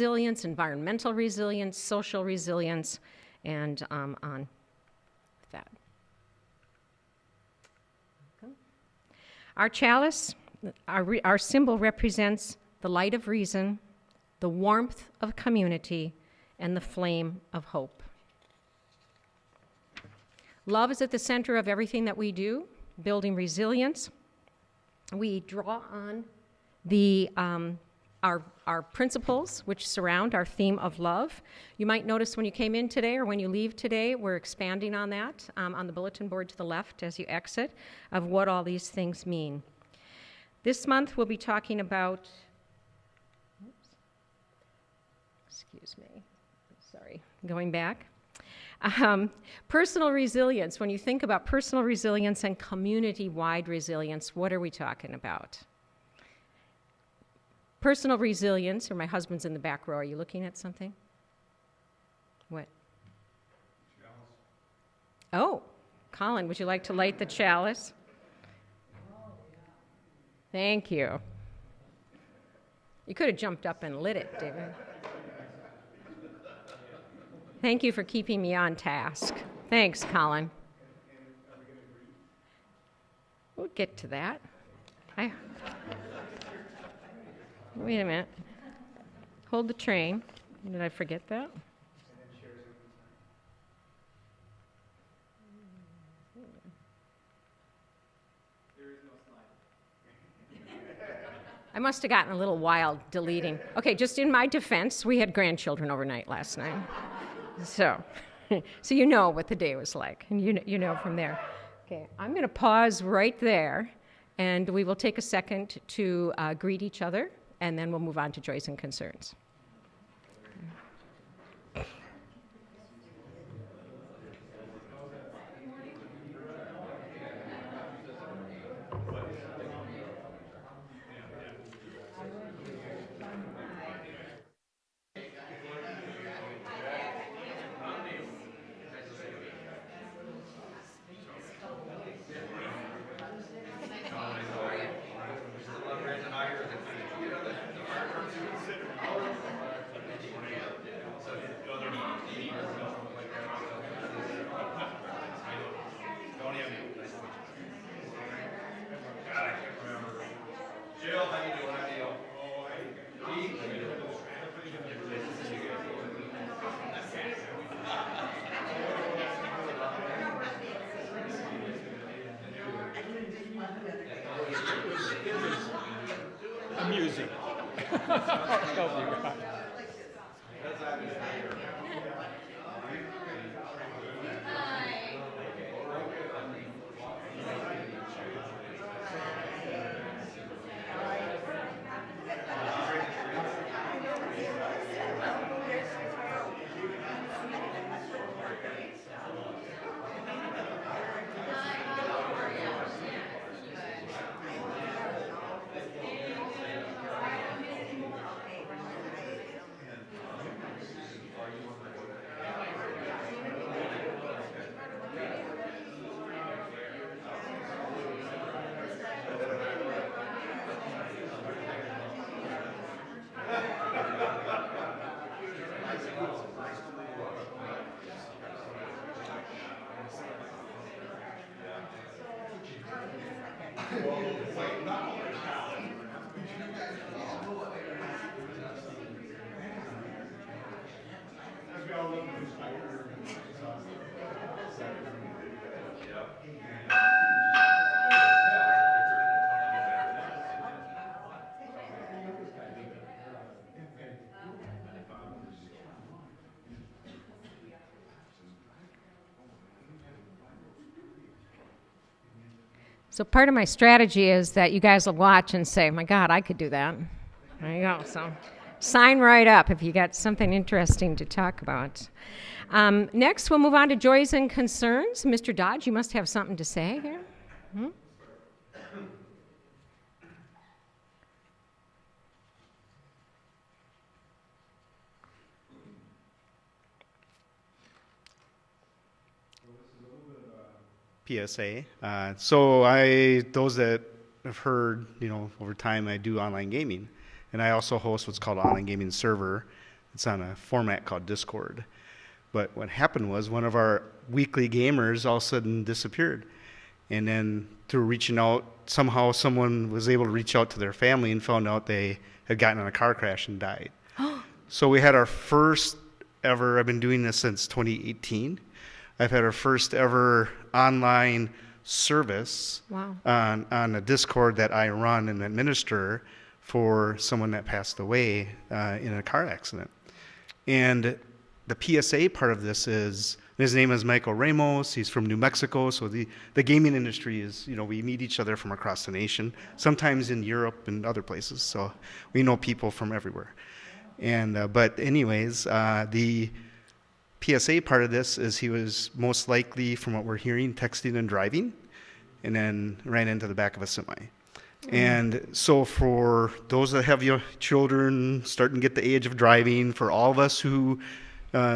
resilience, environmental resilience, social resilience, and on with that. Okay. Our chalice, our symbol represents the light of reason, the warmth of community, and the flame of hope. Love is at the center of everything that we do, building resilience. We draw on our principles which surround our theme of love. You might notice when you came in today or when you leave today, we're expanding on that on the bulletin board to the left as you exit of what all these things mean. This month we'll be talking about, going back. Personal resilience. When you think about personal resilience and community-wide resilience, what are we talking about? Personal resilience, or my husband's in the back row. Are you looking at something? What? Chalice. Oh, Colin, would you like to light the chalice? Thank you. You could have jumped up and lit it, David. Thank you for keeping me on task. Thanks, Colin. We'll get to that. Wait a minute. Hold the train. Did I forget that? I must have gotten a little wild deleting. Okay, just in my defense, we had grandchildren overnight last night. So you know what the day was like, and you know from there. Okay, I'm going to pause right there, and we will take a second to greet each other, and then we'll move on to joys and concerns. Amusing. So part of my strategy is that you guys will watch and say, my God, I could do that. There you go. So sign right up if you got something interesting to talk about. Next, we'll move on to joys and concerns. Mr. Dodge, you must have something to say here. PSA. Those that have heard, over time, I do online gaming, and I also host what's called an online gaming server It's on a format called Discord. But what happened was one of our weekly gamers all of a sudden disappeared. And then through reaching out, somehow someone was able to reach out to their family and found out they had gotten in a car crash and died. So we had our first ever, I've been doing this since 2018. I've had our first ever online service Wow. on a Discord that I run and administer for someone that passed away in a car accident. And the PSA part of this is, his name is Michael Ramos. He's from New Mexico. So the gaming industry is, we meet each other from across the nation, sometimes in Europe and other places. So we know people from everywhere. And but anyways, the PSA part of this is he was most likely, from what we're hearing, texting and driving, and then ran into the back of a semi. And so for those that have your children starting to get the age of driving, for all of us who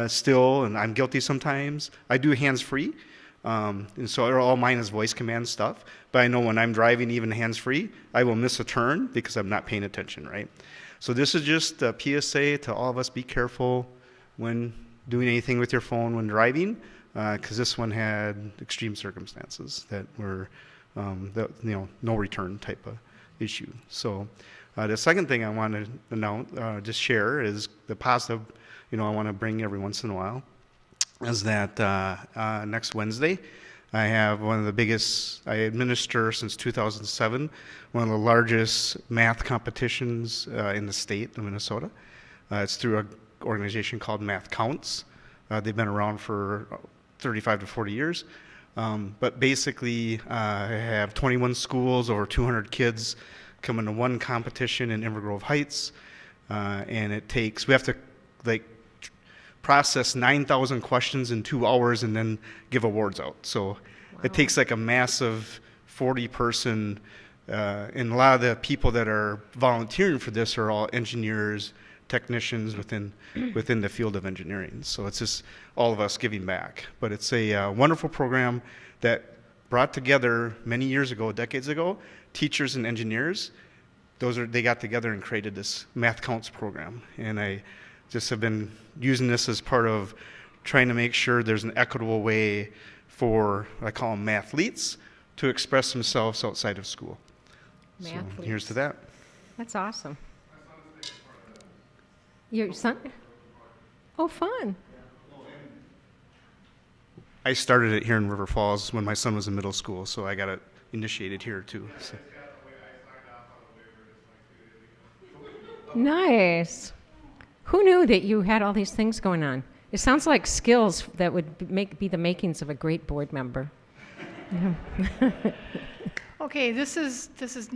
still, and I'm guilty sometimes, I do hands-free. And so all mine is voice command stuff. But I know when I'm driving, even hands-free, I will miss a turn because I'm not paying attention, right? So this is just a PSA to all of us: be careful when doing anything with your phone when driving, because this one had extreme circumstances that were, no return type of issue. So the second thing I want to announce, just share, is the positive, I want to bring every once in a while, is that next Wednesday, I have one of the biggest, I administer since 2007, one of the largest math competitions in the state of Minnesota. It's through an organization called Math Counts. They've been around for 35 to 40 years. But basically, I have 21 schools, over 200 kids come into one competition in Inver Grove Heights. And we have to process 9,000 questions in 2 hours and then give awards out. So it takes like a massive 40-person, and a lot of the people that are volunteering for this are all engineers, technicians within the field of engineering. So it's just all of us giving back. But it's a wonderful program that brought together many years ago, decades ago, teachers and engineers. They got together and created this Math Counts program. And I just have been using this as part of trying to make sure there's an equitable way for, I call them mathletes, to express themselves outside of school. So here's to that. That's awesome. Your son? Oh, fun. I started it here in River Falls when my son was in middle school, so I got it initiated here too. So. Nice. Who knew that you had all these things going on? It sounds like skills that would be the makings of a great board member. Okay, this is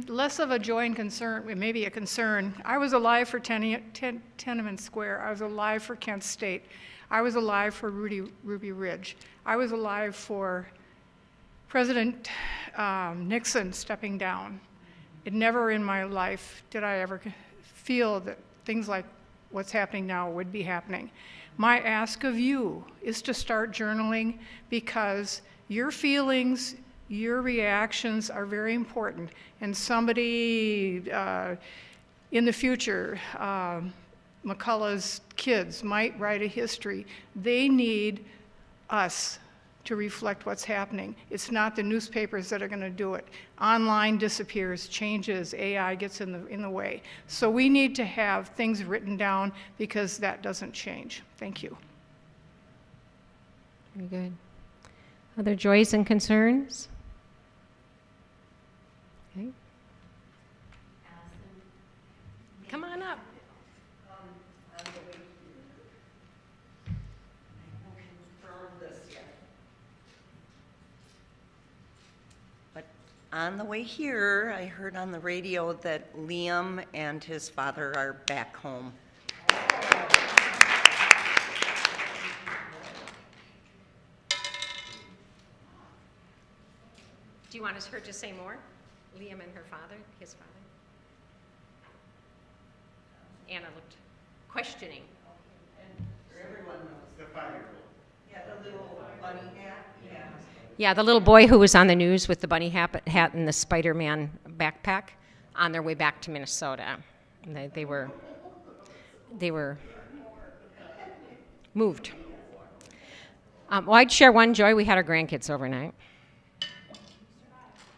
less of a joy and concern, maybe a concern. I was alive for Tenement Square. I was alive for Kent State. I was alive for Ruby Ridge. I was alive for President Nixon stepping down. It never in my life did I ever feel that things like what's happening now would be happening. My ask of you is to start journaling, because your feelings, your reactions are very important. And somebody in the future, McCullough's kids might write a history. They need us to reflect what's happening. It's not the newspapers that are going to do it. Online disappears, changes, AI gets in the way. So we need to have things written down, because that doesn't change. Thank you. Very good. Other joys and concerns? Okay. Come on up. On the way here, I heard on the radio that Liam and his father are back home. Do you want her to say more? Liam and his father? Anna looked questioning. And everyone knows. The 5-year-old. Yeah, the little bunny hat. Yeah. Yeah, the little boy who was on the news with the bunny hat and the Spider-Man backpack on their way back to Minnesota. They were moved. Well, I'd share one joy. We had our grandkids overnight.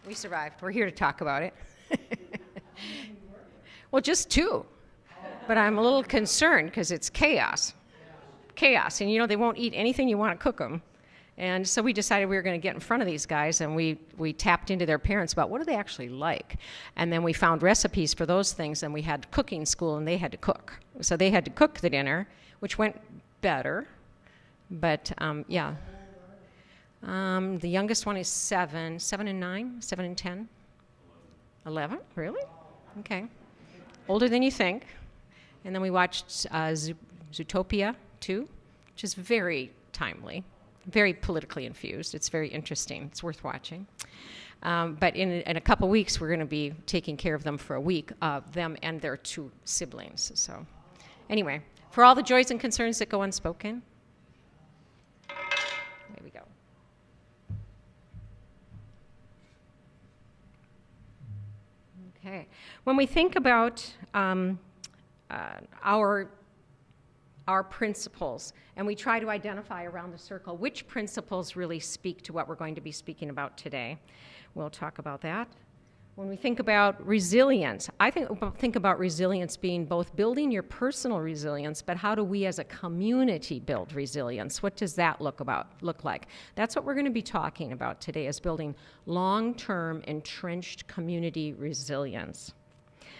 We survived. We're here to talk about it. Well, just 2. But I'm a little concerned because it's chaos. Chaos. And, they won't eat anything you want to cook them. And so we decided we were going to get in front of these guys, and we tapped into their parents about what do they actually like. And then we found recipes for those things, and we had cooking school, and they had to cook. So they had to cook the dinner, which went better. But, yeah. The youngest one is 7 and 9, 7 and 10. 11? Really? Okay. Older than you think. And then we watched Zootopia 2, which is very timely, very politically infused. It's very interesting. It's worth watching. But in a couple weeks, we're going to be taking care of them for a week, them and their 2 siblings. So anyway, for all the joys and concerns that go unspoken, there we go. Okay. When we think about our principles, and we try to identify around the circle which principles really speak to what we're going to be speaking about today. We'll talk about that. When we think about resilience, I think about resilience being both building your personal resilience, but how do we as a community build resilience? What does that look like? That's what we're going to be talking about today, is building long-term entrenched community resilience.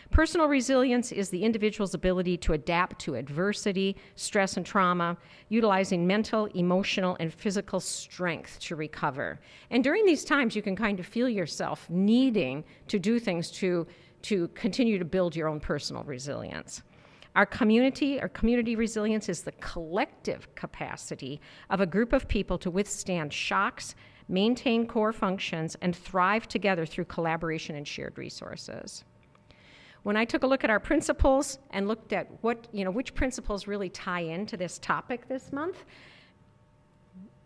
Personal resilience is the individual's ability to adapt to adversity, stress, and trauma, utilizing mental, emotional, and physical strength to recover. And during these times, you can kind of feel yourself needing to do things to continue to build your own personal resilience. Our community resilience is the collective capacity of a group of people to withstand shocks, maintain core functions, and thrive together through collaboration and shared resources. When I took a look at our principles and looked at which principles really tie into this topic this month,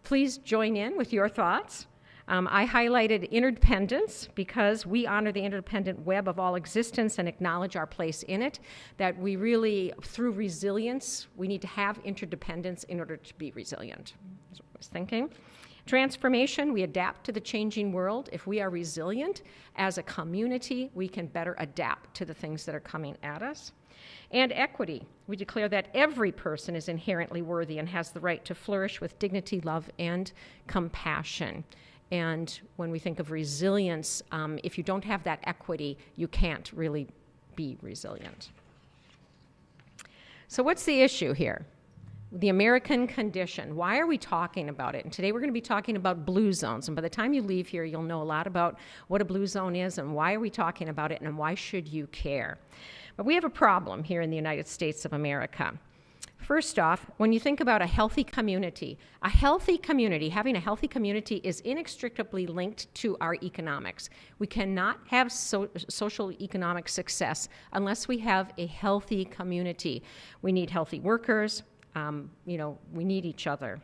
please join in with your thoughts. I highlighted interdependence because we honor the interdependent web of all existence and acknowledge our place in it, that we really, through resilience, we need to have interdependence in order to be resilient. That's what I was thinking. Transformation, we adapt to the changing world. If we are resilient as a community, we can better adapt to the things that are coming at us. And equity, we declare that every person is inherently worthy and has the right to flourish with dignity, love, and compassion. And when we think of resilience, if you don't have that equity, you can't really be resilient. So what's the issue here? The American condition. Why are we talking about it? And today we're going to be talking about blue zones. And by the time you leave here, you'll know a lot about what a blue zone is and why are we talking about it and why should you care. But we have a problem here in the United States of America. First off, when you think about a healthy community, having a healthy community is inextricably linked to our economics. We cannot have social economic success unless we have a healthy community. We need healthy workers. We need each other.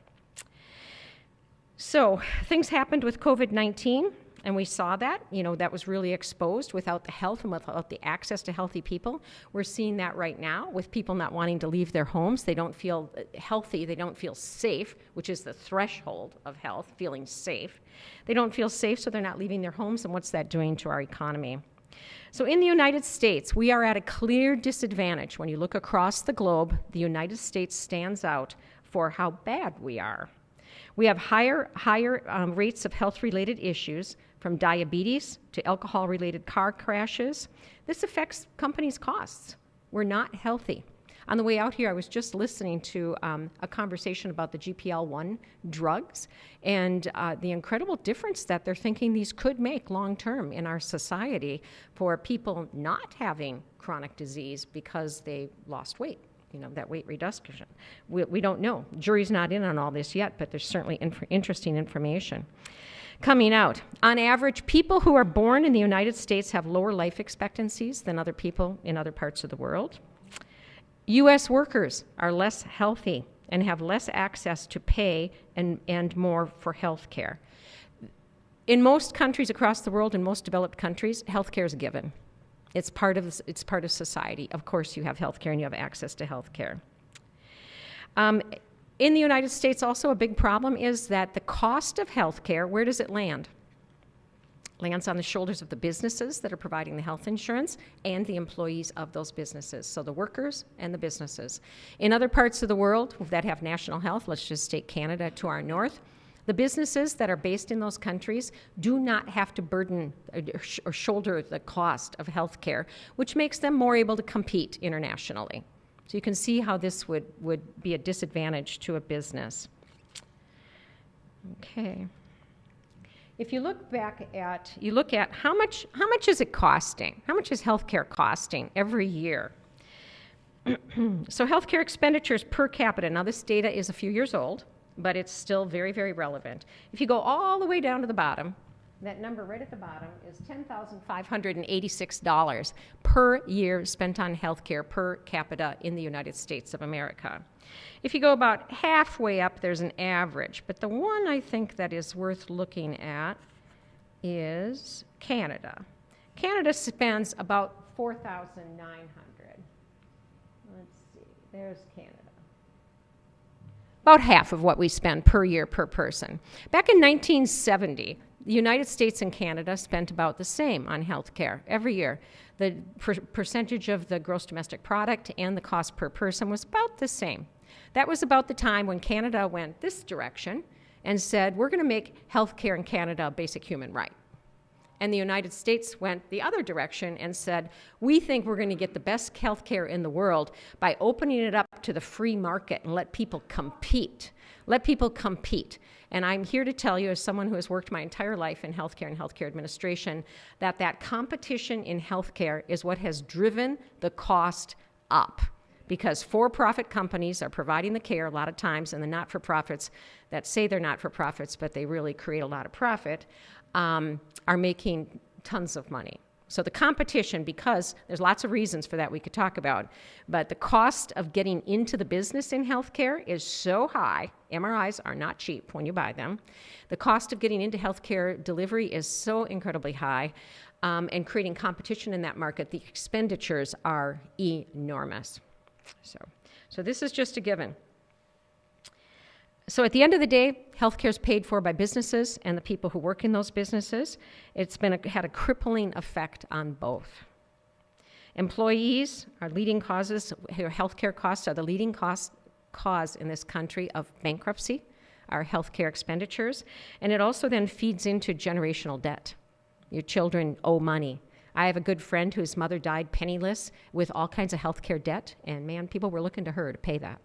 So things happened with COVID-19, and we saw that. That was really exposed without the health and without the access to healthy people. We're seeing that right now with people not wanting to leave their homes. They don't feel healthy. They don't feel safe, which is the threshold of health, feeling safe. They don't feel safe, so they're not leaving their homes, and what's that doing to our economy? So in the United States, we are at a clear disadvantage. When you look across the globe, the United States stands out for how bad we are. We have higher rates of health-related issues, from diabetes to alcohol-related car crashes. This affects companies' costs. We're not healthy. On the way out here, I was just listening to a conversation about the GLP-1 drugs and the incredible difference that they're thinking these could make long-term in our society for people not having chronic disease because they lost weight, that weight reduction. We don't know. Jury's not in on all this yet, but there's certainly interesting information coming out. On average, people who are born in the United States have lower life expectancies than other people in other parts of the world. U.S. workers are less healthy and have less access to pay and more for health care. In most countries across the world, in most developed countries, health care is a given. It's part of society. Of course, you have health care and you have access to health care. In the United States, also a big problem is that the cost of health care, where does it land? Lands on the shoulders of the businesses that are providing the health insurance and the employees of those businesses, so the workers and the businesses. In other parts of the world that have national health, let's just take Canada to our north, the businesses that are based in those countries do not have to burden or shoulder the cost of health care, which makes them more able to compete internationally. So you can see how this would be a disadvantage to a business. Okay. If you look at how much is it costing? How much is healthcare costing every year? So healthcare expenditures per capita, now this data is a few years old, but it's still very, very relevant. If you go all the way down to the bottom, that number right at the bottom is $10,586 per year spent on healthcare per capita in the United States of America. If you go about halfway up, there's an average, but the one I think that is worth looking at is Canada. Canada spends about $4,900. Let's see, there's Canada. About half of what we spend per year per person. Back in 1970, the United States and Canada spent about the same on health care every year. The percentage of the gross domestic product and the cost per person was about the same. That was about the time when Canada went this direction and said, we're going to make health care in Canada a basic human right. And the United States went the other direction and said, we think we're going to get the best health care in the world by opening it up to the free market and let people compete. Let people compete. And I'm here to tell you, as someone who has worked my entire life in healthcare and healthcare administration, that competition in healthcare is what has driven the cost up. Because for-profit companies are providing the care a lot of times, and the not-for-profits that say they're not-for-profits, but they really create a lot of profit, are making tons of money. So the competition, because there's lots of reasons for that we could talk about, but the cost of getting into the business in healthcare is so high. MRIs are not cheap when you buy them. The cost of getting into healthcare delivery is so incredibly high, and creating competition in that market, the expenditures are enormous. So this is just a given. So at the end of the day, healthcare is paid for by businesses and the people who work in those businesses. It's had a crippling effect on both. Employees are leading causes, healthcare costs are the leading cause in this country of bankruptcy, our healthcare expenditures, and it also then feeds into generational debt. Your children owe money. I have a good friend whose mother died penniless with all kinds of healthcare debt, and man, people were looking to her to pay that.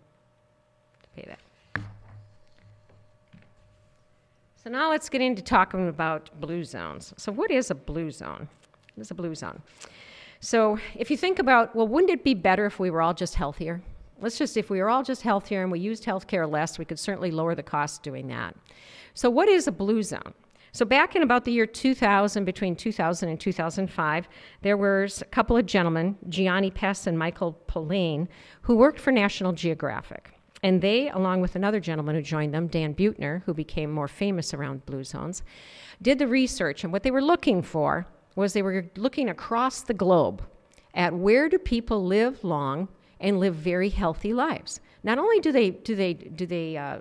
So now let's get into talking about blue zones. So what is a blue zone? What is a blue zone? So if you think about, well, wouldn't it be better if we were all just healthier? If we were all just healthier and we used healthcare less, we could certainly lower the cost doing that. So what is a blue zone? So back in about the year 2000, between 2000 and 2005, there was a couple of gentlemen, Gianni Pess and Michael Polane, who worked for National Geographic. And they, along with another gentleman who joined them, Dan Buettner, who became more famous around blue zones, did the research. And what they were looking for was they were looking across the globe at where do people live long and live very healthy lives. Not only do they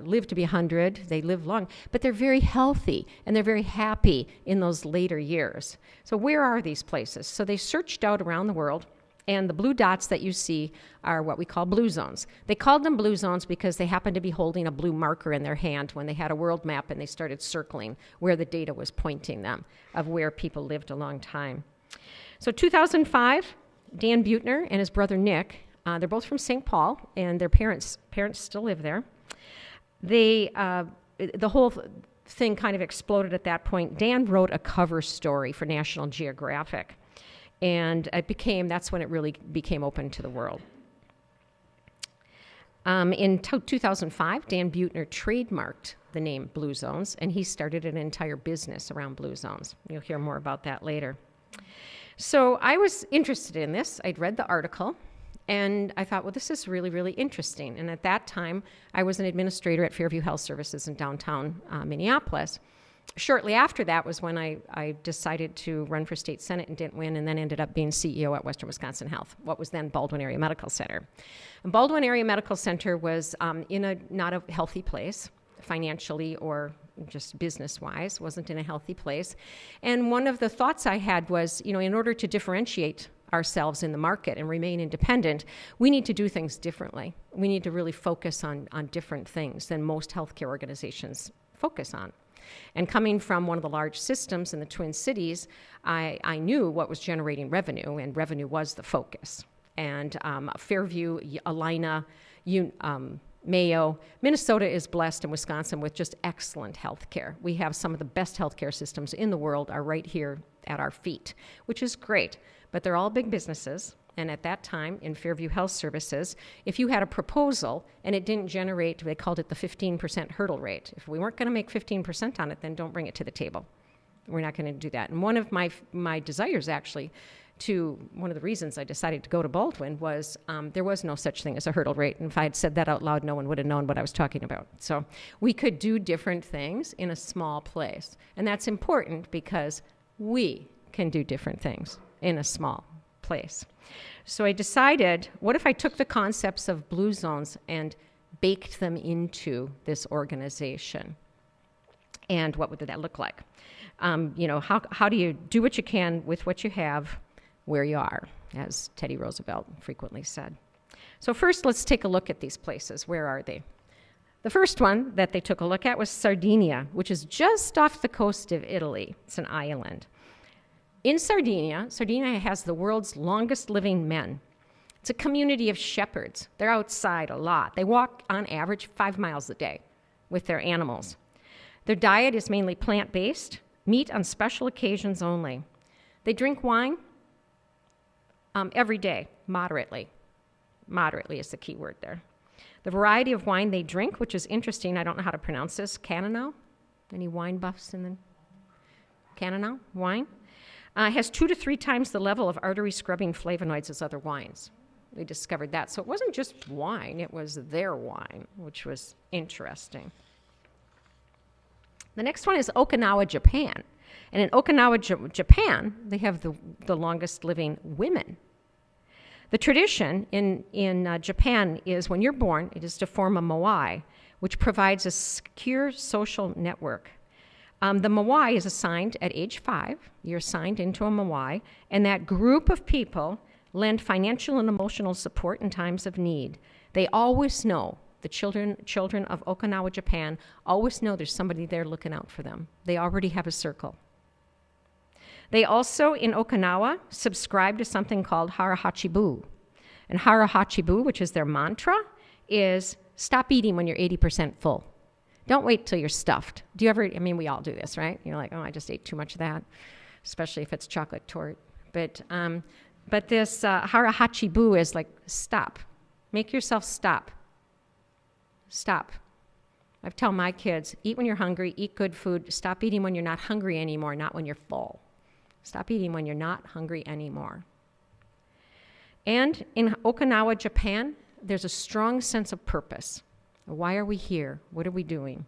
live to be 100, they live long, but they're very healthy and they're very happy in those later years. So where are these places? So they searched out around the world, and the blue dots that you see are what we call blue zones. They called them blue zones because they happened to be holding a blue marker in their hand when they had a world map and they started circling where the data was pointing them of where people lived a long time. So 2005, Dan Buettner and his brother Nick, they're both from St. Paul, and their parents still live there. The whole thing kind of exploded at that point. Dan wrote a cover story for National Geographic, and that's when it really became open to the world. In 2005, Dan Buettner trademarked the name Blue Zones, and he started an entire business around blue zones. You'll hear more about that later. So I was interested in this. I'd read the article, and I thought, well, this is really, really interesting. And at that time, I was an administrator at Fairview Health Services in downtown Minneapolis. Shortly after that was when I decided to run for state senate and didn't win, and then ended up being CEO at Western Wisconsin Health, what was then Baldwin Area Medical Center. And Baldwin Area Medical Center was in a not a healthy place, financially or just business-wise, wasn't in a healthy place. And one of the thoughts I had was, in order to differentiate ourselves in the market and remain independent, we need to do things differently. We need to really focus on different things than most healthcare organizations focus on. And coming from one of the large systems in the Twin Cities, I knew what was generating revenue, and revenue was the focus. And Fairview, Alina, Mayo, Minnesota is blessed, in Wisconsin with just excellent health care. We have some of the best healthcare systems in the world are right here at our feet, which is great. But they're all big businesses. And at that time, in Fairview Health Services, if you had a proposal and it didn't generate, they called it the 15% hurdle rate. If we weren't going to make 15% on it, then don't bring it to the table. We're not going to do that. And one of my desires, actually, one of the reasons I decided to go to Baldwin was there was no such thing as a hurdle rate. And if I had said that out loud, no one would have known what I was talking about. So we could do different things in a small place. And that's important because we can do different things in a small place. So I decided, what if I took the concepts of blue zones and baked them into this organization? And what would that look like? How do you do what you can with what you have where you are, as Teddy Roosevelt frequently said. So first, let's take a look at these places. Where are they? The first one that they took a look at was Sardinia, which is just off the coast of Italy. It's an island. In Sardinia has the world's longest living men. It's a community of shepherds. They're outside a lot. They walk on average 5 miles a day with their animals. Their diet is mainly plant-based, meat on special occasions only. They drink wine every day, moderately. Moderately is the key word there. The variety of wine they drink, which is interesting, I don't know how to pronounce this, Cannonau? Any wine buffs in the Cannonau wine? Has 2 to 3 times the level of artery scrubbing flavonoids as other wines. We discovered that. So it wasn't just wine, it was their wine, which was interesting. The next one is Okinawa, Japan. And in Okinawa, Japan, they have the longest living women. The tradition in Japan is when you're born, it is to form a moai, which provides a secure social network. The moai is assigned at age 5. You're assigned into a moai, and that group of people lend financial and emotional support in times of need. They always know, the children of Okinawa, Japan, always know there's somebody there looking out for them. They already have a circle. They also, in Okinawa, subscribe to something called Hara-Hachi-Bu. And Hara-Hachi-Bu, which is their mantra, is stop eating when you're 80% full. Don't wait till you're stuffed. Do you ever, we all do this, right? You're like, oh, I just ate too much of that, especially if it's chocolate torte. But this Hara-Hachi-Bu is like, stop. Make yourself stop. Stop. I tell my kids, eat when you're hungry, eat good food. Stop eating when you're not hungry anymore, not when you're full. Stop eating when you're not hungry anymore. And in Okinawa, Japan, there's a strong sense of purpose. Why are we here? What are we doing?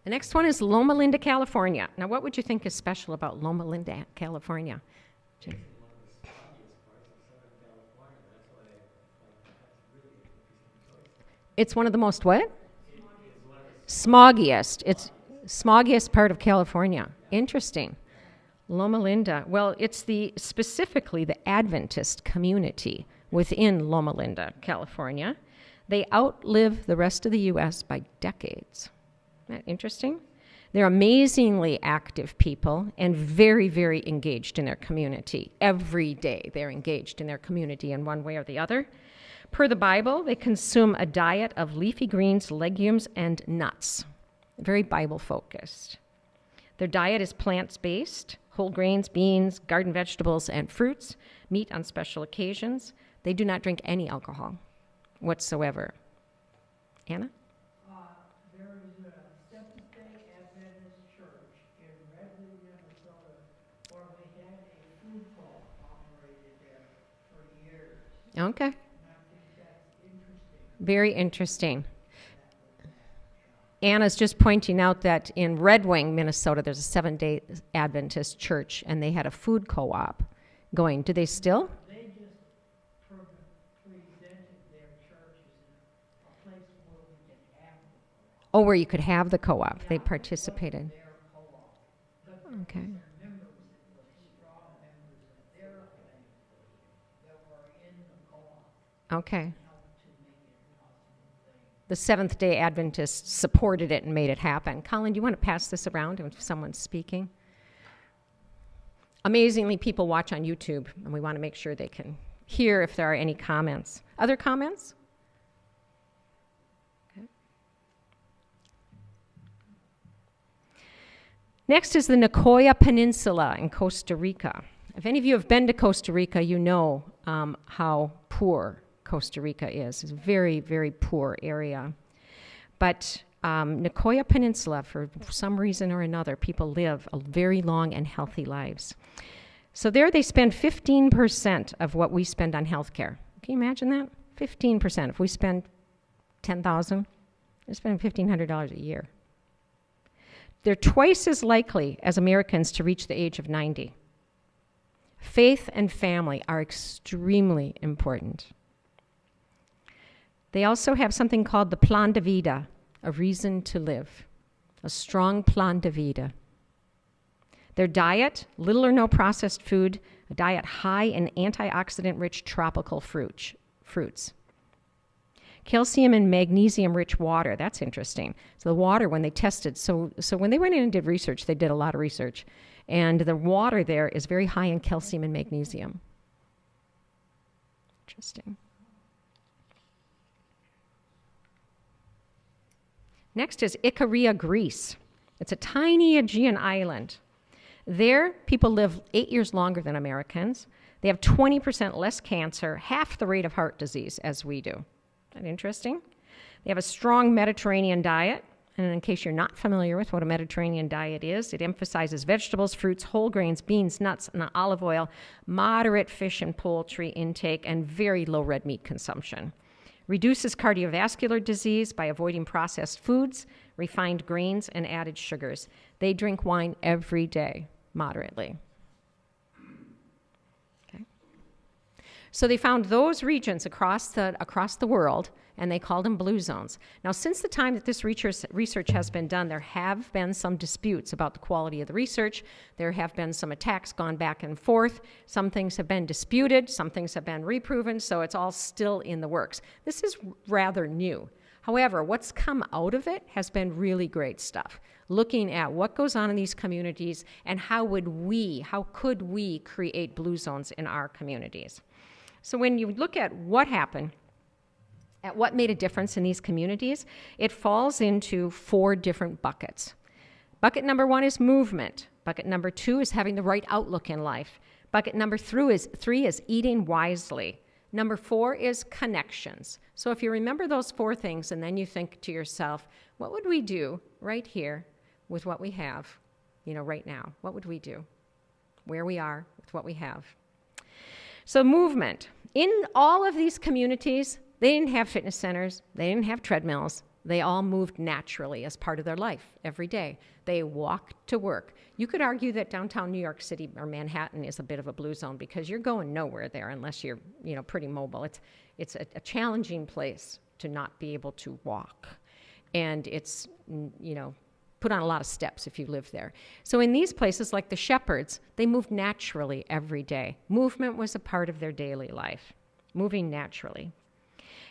The next one is Loma Linda, California. Now, what would you think is special about Loma Linda, California? It's one of the most what? Smoggiest. It's smoggiest part of California. Interesting. Loma Linda. Well, it's specifically the Adventist community within Loma Linda, California. They outlive the rest of the U.S. by decades. Isn't that interesting? They're amazingly active people and very, very engaged in their community. Every day they're engaged in their community in one way or the other. Per the Bible, they consume a diet of leafy greens, legumes, and nuts. Very Bible-focused. Their diet is plants-based, whole grains, beans, garden vegetables, and fruits, meat on special occasions. They do not drink any alcohol whatsoever. Anna? There is a Seventh-day Adventist church in Redwood, Minnesota, where we had a food hall operated there for years. Okay. And I think that's interesting. Very interesting. Anna's just pointing out that in Red Wing, Minnesota, there's a Seventh-day Adventist church, and they had a food co-op going. Do they still? They just presented their church as a place where we can have the co-op. Oh, where you could have the co-op. They participated. Their co-op. But Okay. members, it was strong members of their faith that were in the co-op Okay. helped to make it a possible thing. The Seventh-day Adventists supported it and made it happen. Colin, do you want to pass this around if someone's speaking? Amazingly, people watch on YouTube, and we want to make sure they can hear if there are any comments. Other comments? Okay. Next is the Nicoya Peninsula in Costa Rica. If any of you have been to Costa Rica, you know how poor Costa Rica is. It's a very, very poor area. But Nicoya Peninsula, for some reason or another, people live a very long and healthy lives. So there they spend 15% of what we spend on healthcare. Can you imagine that? 15%. If we spend $10,000, they're spending $1,500 a year. They're twice as likely as Americans to reach the age of 90. Faith and family are extremely important. They also have something called the plan de vida, a reason to live, a strong plan de vida. Their diet, little or no processed food, a diet high in antioxidant-rich tropical fruits. Calcium and magnesium-rich water, that's interesting. So the water, when they tested, so when they went in and did research, they did a lot of research, and the water there is very high in calcium and magnesium. Interesting. Next is Icaria, Greece. It's a tiny Aegean island. There, people live 8 years longer than Americans. They have 20% less cancer, half the rate of heart disease as we do. Isn't that interesting? They have a strong Mediterranean diet. And in case you're not familiar with what a Mediterranean diet is, it emphasizes vegetables, fruits, whole grains, beans, nuts, and olive oil, moderate fish and poultry intake, and very low red meat consumption. Reduces cardiovascular disease by avoiding processed foods, refined grains, and added sugars. They drink wine every day, moderately. Okay. So they found those regions across the world, and they called them blue zones. Now, since the time that this research has been done, there have been some disputes about the quality of the research. There have been some attacks gone back and forth. Some things have been disputed. Some things have been reproven, so it's all still in the works. This is rather new. However, what's come out of it has been really great stuff, looking at what goes on in these communities and how could we create blue zones in our communities. So when you look at what happened, at what made a difference in these communities, it falls into 4 different buckets. Bucket number 1 is movement. Bucket number 2 is having the right outlook in life. Bucket number 3 is eating wisely. Number 4 is connections. So if you remember those 4 things and then you think to yourself, what would we do right here with what we have, right now? What would we do where we are with what we have? So movement. In all of these communities, they didn't have fitness centers. They didn't have treadmills. They all moved naturally as part of their life every day. They walked to work. You could argue that downtown New York City or Manhattan is a bit of a blue zone because you're going nowhere there unless you're, pretty mobile. It's a challenging place to not be able to walk. And it's, put on a lot of steps if you live there. So in these places like the Shepherds, they moved naturally every day. Movement was a part of their daily life, moving naturally.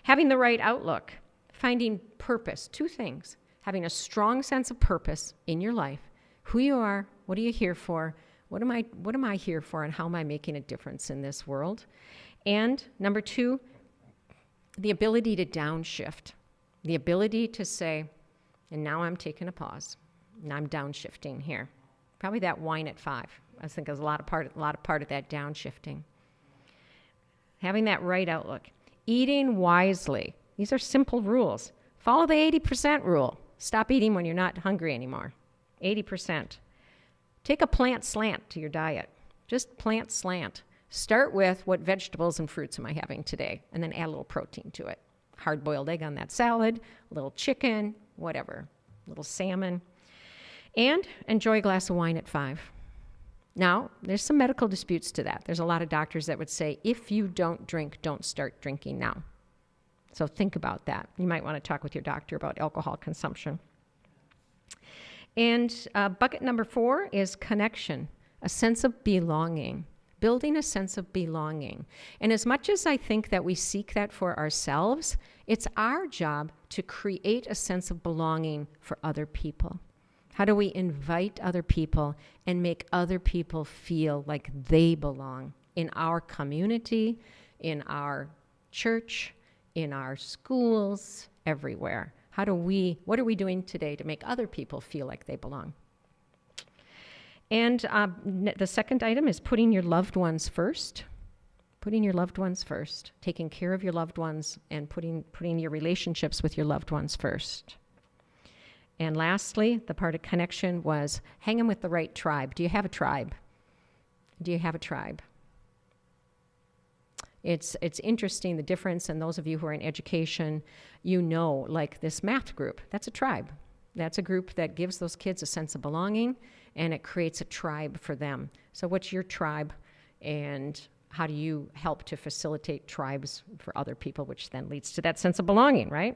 Having the right outlook, finding purpose, 2 things. Having a strong sense of purpose in your life, who you are, what are you here for, what am I here for, and how am I making a difference in this world? And number 2, the ability to downshift, the ability to say, and now I'm taking a pause, and I'm downshifting here. Probably that wine at 5. I think there's a lot of part of that downshifting. Having that right outlook. Eating wisely. These are simple rules. Follow the 80% rule. Stop eating when you're not hungry anymore. 80%. Take a plant slant to your diet. Just plant slant. Start with what vegetables and fruits am I having today, and then add a little protein to it. Hard-boiled egg on that salad, a little chicken, whatever. little salmon, and enjoy a glass of wine at 5. Now, there's some medical disputes to that. There's a lot of doctors that would say, if you don't drink, don't start drinking now. So think about that. You might want to talk with your doctor about alcohol consumption. And bucket number 4 is connection, a sense of belonging, building a sense of belonging. And as much as I think that we seek that for ourselves, it's our job to create a sense of belonging for other people. How do we invite other people and make other people feel like they belong in our community, in our church, in our schools, everywhere? What are we doing today to make other people feel like they belong? And the second item is putting your loved ones first. Putting your loved ones first. Taking care of your loved ones and putting your relationships with your loved ones first. And lastly, the part of connection was hanging with the right tribe. Do you have a tribe? Do you have a tribe? It's interesting, the difference, and those of you who are in education, like this math group, that's a tribe. That's a group that gives those kids a sense of belonging, and it creates a tribe for them. So what's your tribe, and how do you help to facilitate tribes for other people, which then leads to that sense of belonging, right?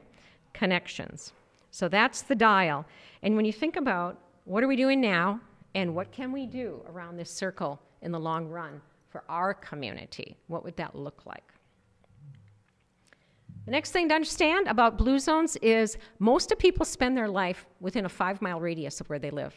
Connections. So that's the dial. And when you think about what are we doing now and what can we do around this circle in the long run for our community, what would that look like? The next thing to understand about blue zones is most of people spend their life within a 5-mile radius of where they live.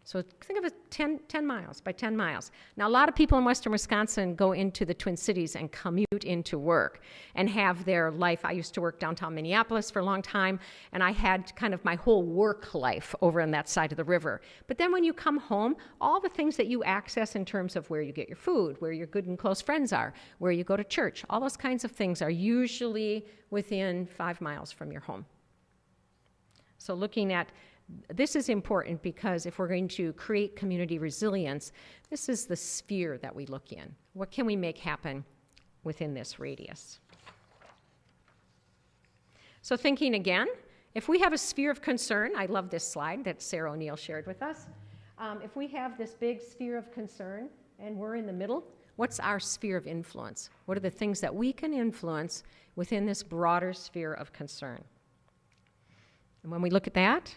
So think of it 10 miles by 10 miles. Now, a lot of people in western Wisconsin go into the Twin Cities and commute into work and have their life. I used to work downtown Minneapolis for a long time, and I had kind of my whole work life over on that side of the river. But then when you come home, all the things that you access in terms of where you get your food, where your good and close friends are, where you go to church, all those kinds of things are usually within 5 miles from your home. So looking at this is important because if we're going to create community resilience, this is the sphere that we look in. What can we make happen within this radius? So thinking again, if we have a sphere of concern, I love this slide that Sarah O'Neill shared with us. If we have this big sphere of concern and we're in the middle, what's our sphere of influence? What are the things that we can influence within this broader sphere of concern? And when we look at that,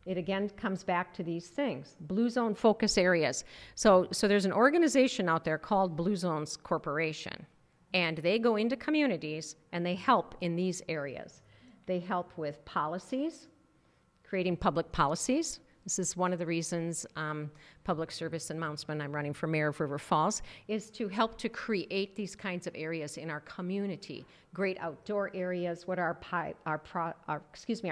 it again comes back to these things, Blue Zone focus areas. So there's an organization out there called Blue Zones Corporation, and they go into communities and they help in these areas. They help with policies, creating public policies. This is one of the reasons public service announcement, I'm running for mayor of River Falls, is to help to create these kinds of areas in our community. Great outdoor areas. What are our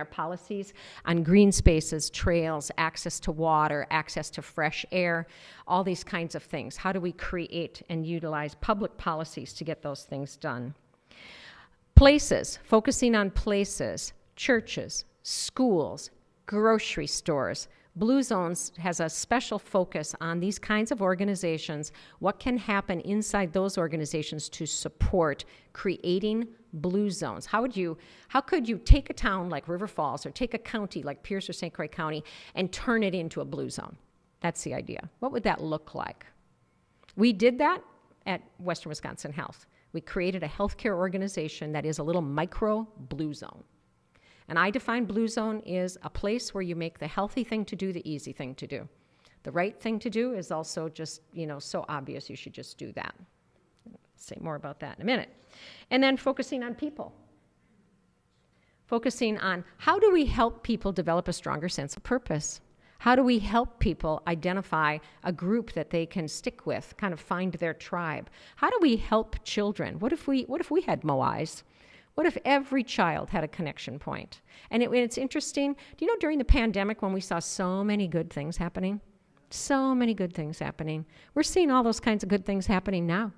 policies on green spaces, trails, access to water, access to fresh air, all these kinds of things. How do we create and utilize public policies to get those things done? Places, focusing on places, churches, schools, grocery stores. Blue Zones has a special focus on these kinds of organizations, what can happen inside those organizations to support creating blue zones. How could you take a town like River Falls or take a county like Pierce or St. Croix County and turn it into a blue zone? That's the idea. What would that look like? We did that at Western Wisconsin Health. We created a healthcare organization that is a little micro blue zone. And I define blue zone is a place where you make the healthy thing to do the easy thing to do. The right thing to do is also just, so obvious you should just do that. I'll say more about that in a minute. And then focusing on people. Focusing on how do we help people develop a stronger sense of purpose? How do we help people identify a group that they can stick with, kind of find their tribe? How do we help children? What if we had Moais? What if every child had a connection point? And it's interesting, do you know during the pandemic when we saw so many good things happening? So many good things happening. We're seeing all those kinds of good things happening now.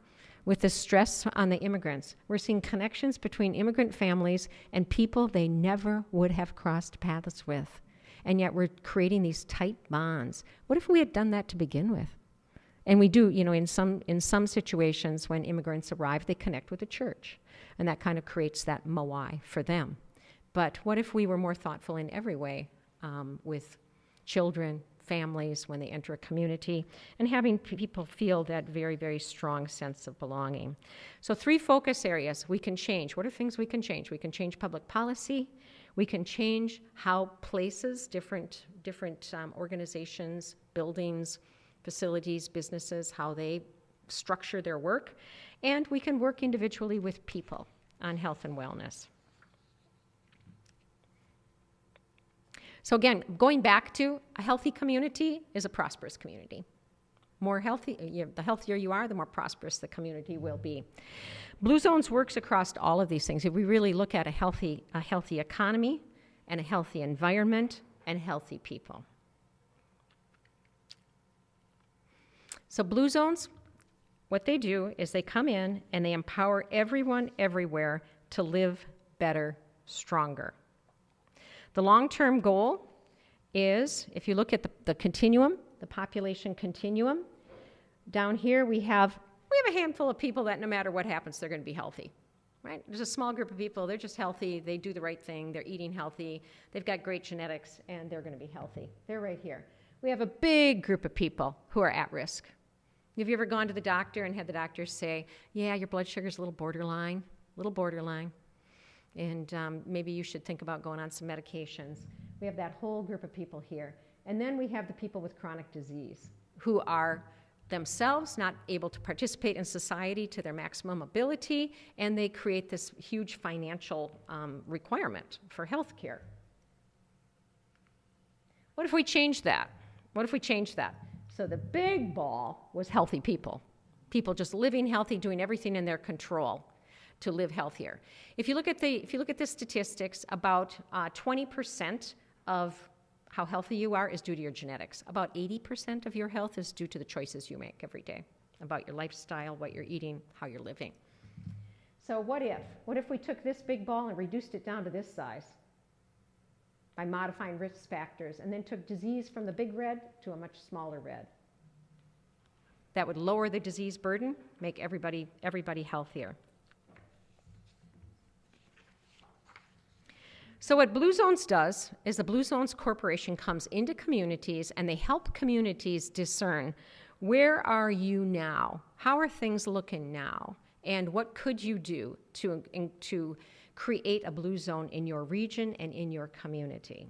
With the stress on the immigrants, we're seeing connections between immigrant families and people they never would have crossed paths with. And yet we're creating these tight bonds. What if we had done that to begin with? And we do, in some situations when immigrants arrive, they connect with the church. And that kind of creates that moai for them. But what if we were more thoughtful in every way with children, families when they enter a community, and having people feel that very, very strong sense of belonging. So 3 focus areas we can change. What are things we can change? We can change public policy. We can change how places, different organizations, buildings, facilities, businesses, how they structure their work. And we can work individually with people on health and wellness. So again, going back to a healthy community is a prosperous community. The healthier you are, the more prosperous the community will be. Blue Zones works across all of these things. If we really look at a healthy economy and a healthy environment and healthy people. So Blue Zones, what they do is they come in and they empower everyone everywhere to live better, stronger. The long-term goal is, if you look at the continuum, the population continuum, down here we have a handful of people that no matter what happens, they're going to be healthy, right? There's a small group of people, they're just healthy, they do the right thing, they're eating healthy, they've got great genetics, and they're going to be healthy. They're right here. We have a big group of people who are at risk. Have you ever gone to the doctor and had the doctor say, yeah, your blood sugar's a little borderline, and maybe you should think about going on some medications. We have that whole group of people here. And then we have the people with chronic disease who are themselves not able to participate in society to their maximum ability, and they create this huge financial requirement for health care. What if we change that? So the big ball was healthy people. People just living healthy, doing everything in their control to live healthier. If you look at the statistics, about 20% of how healthy you are is due to your genetics. About 80% of your health is due to the choices you make every day about your lifestyle, what you're eating, how you're living. So what if we took this big ball and reduced it down to this size by modifying risk factors, and then took disease from the big red to a much smaller red? That would lower the disease burden, make everybody healthier. So what Blue Zones does is the Blue Zones Corporation comes into communities and they help communities discern, where are you now? How are things looking now? And what could you do to create a Blue Zone in your region and in your community?